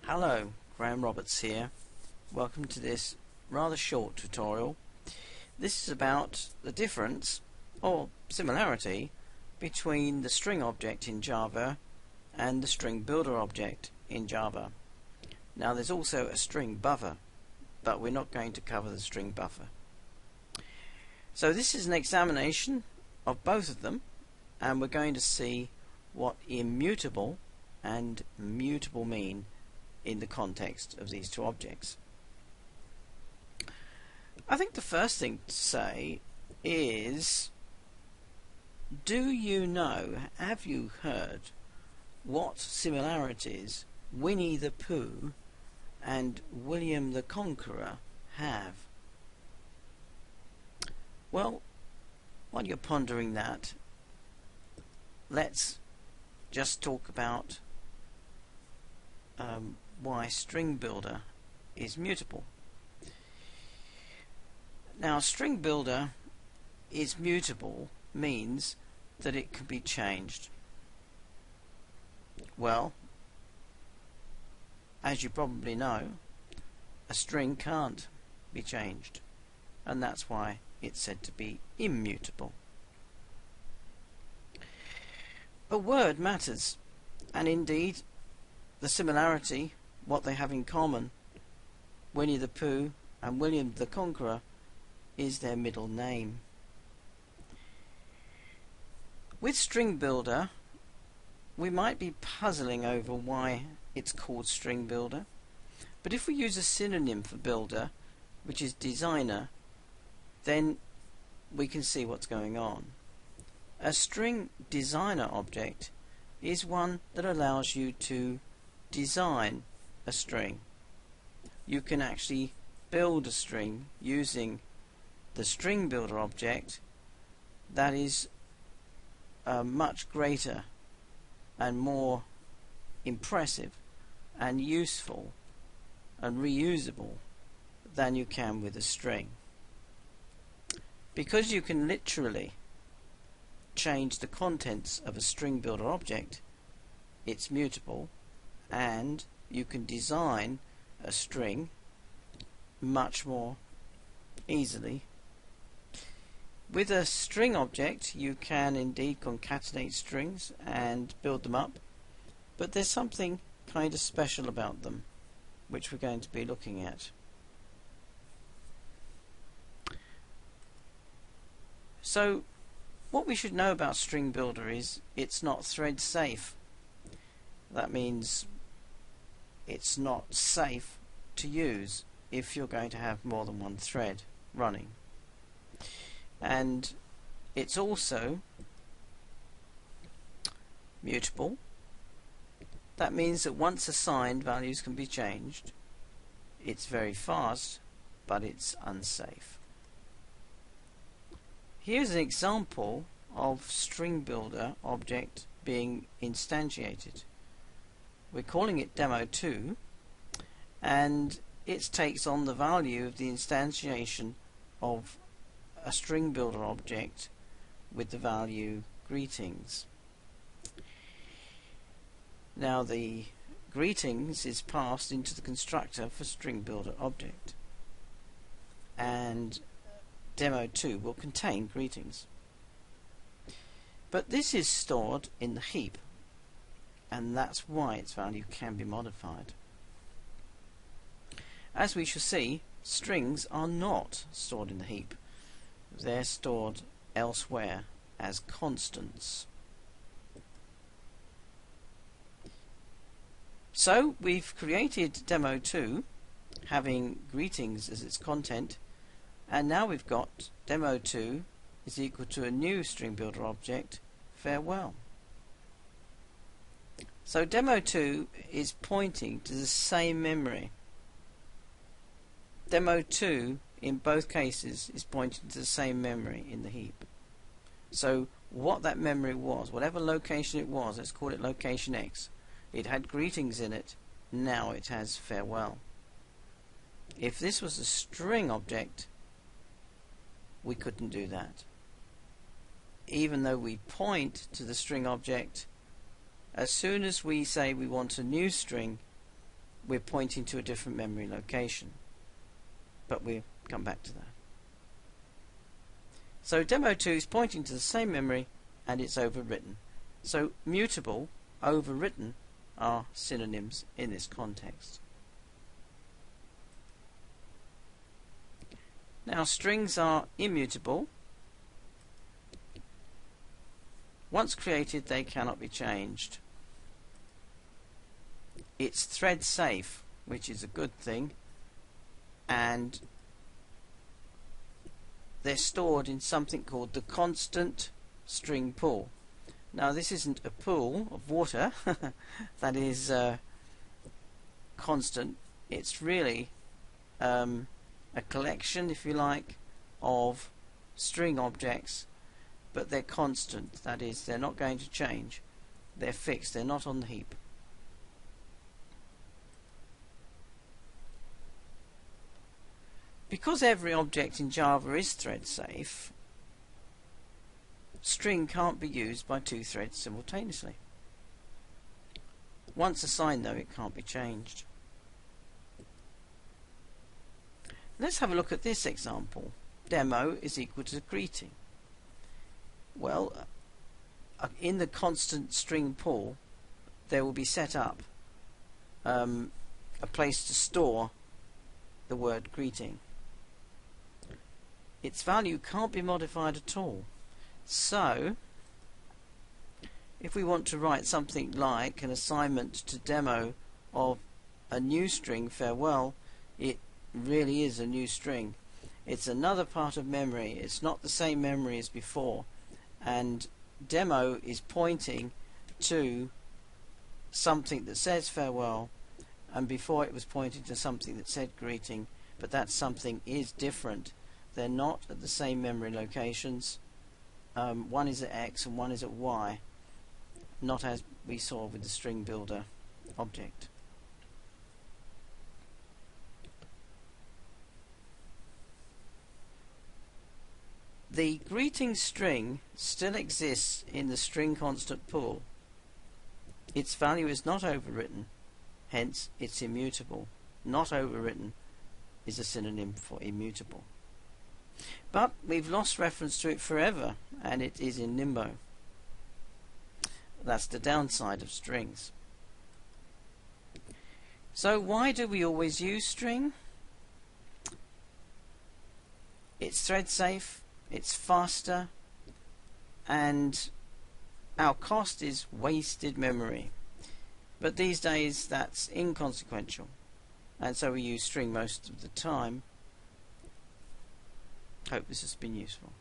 Hello, Graham Roberts here. Welcome to this rather short tutorial. This is about the difference or similarity between the string object in Java and the string builder object in Java. Now there's also a string buffer, but we're not going to cover the string buffer. So this is an examination of both of them, and we're going to see what immutable and mutable mean in the context of these two objects. I think the first thing to say is, do you know, have you heard what similarities Winnie the Pooh and William the Conqueror have? Well, while you're pondering that, let's just talk about why StringBuilder is mutable. Now, StringBuilder is mutable means that it can be changed. Well, as you probably know, a string can't be changed, and that's why it's said to be immutable. A word matters, and indeed the similarity, what they have in common, Winnie the Pooh and William the Conqueror, is their middle name. With StringBuilder, we might be puzzling over why it's called StringBuilder, but if we use a synonym for builder, which is designer, then we can see what's going on. A StringDesigner object is one that allows you to design a string. You can actually build a string using the StringBuilder object that is much greater and more impressive and useful and reusable than you can with a string, because you can literally change the contents of a StringBuilder object. It's mutable, and you can design a string much more easily. With a string object you can indeed concatenate strings and build them up, but there's something kind of special about them which we're going to be looking at. So what we should know about StringBuilder is it's not thread safe. That means it's not safe to use if you're going to have more than one thread running. And it's also mutable. That means that once assigned, values can be changed. It's very fast, but it's unsafe. Here's an example of StringBuilder object being instantiated. We're calling it demo2, and it takes on the value of the instantiation of a StringBuilder object with the value greetings. Now the greetings is passed into the constructor for StringBuilder object, and demo2 will contain greetings. But this is stored in the heap, and that's why its value can be modified. As we shall see, strings are not stored in the heap. They're stored elsewhere as constants. So we've created demo2 having greetings as its content, and now we've got demo2 is equal to a new StringBuilder object, farewell. So demo2 is pointing to the same memory. Demo2 in both cases is pointing to the same memory in the heap. So what that memory was, whatever location it was, let's call it location X, it had greetings in it, now it has farewell. If this was a string object, we couldn't do that. Even though we point to the string object, as soon as we say we want a new string, we're pointing to a different memory location. But we'll come back to that. So demo2 is pointing to the same memory and it's overwritten. So mutable, overwritten are synonyms in this context. Now strings are immutable. Once created, they cannot be changed. It's thread safe, which is a good thing, and they're stored in something called the constant string pool. Now this isn't a pool of water that is constant. It's really a collection, if you like, of string objects, but they're constant. That is, they're not going to change. They're fixed. They're not on the heap. Because every object in Java is thread safe, string can't be used by two threads simultaneously. Once assigned, though, it can't be changed. Let's have a look at this example. Demo is equal to greeting. Well, in the constant string pool, there will be set up a place to store the word greeting. Its value can't be modified at all. So, if we want to write something like an assignment to demo of a new string, farewell, it really is a new string. It's another part of memory. It's not the same memory as before. And demo is pointing to something that says farewell, and before it was pointing to something that said greeting, but that something is different. They're not at the same memory locations. One is at X and one is at Y, not as we saw with the string builder object. The greeting string still exists in the string constant pool. Its value is not overwritten, hence it's immutable. Not overwritten is a synonym for immutable. But we've lost reference to it forever, and it is in limbo. That's the downside of strings. So why do we always use string? It's thread safe, it's faster, and our cost is wasted memory. But these days that's inconsequential, and so we use string most of the time. Hope this has been useful.